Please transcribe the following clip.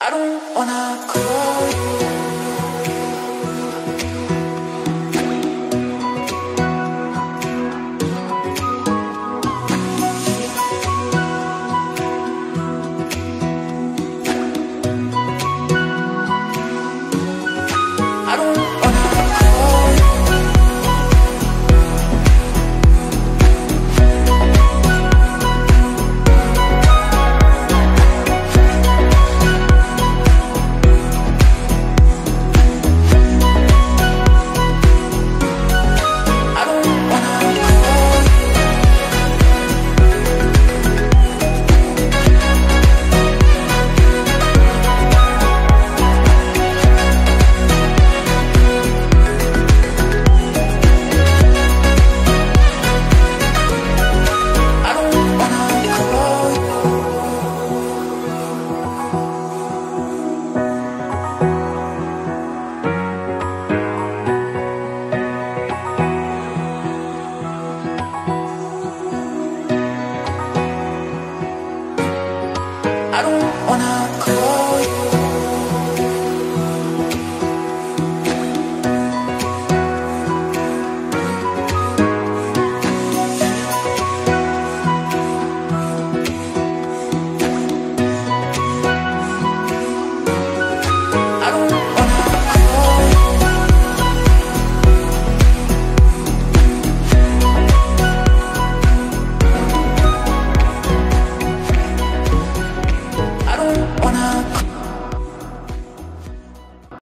I don't wanna call you. I don't wanna call you. I don't wanna call you. I don't wanna call you. I don't wanna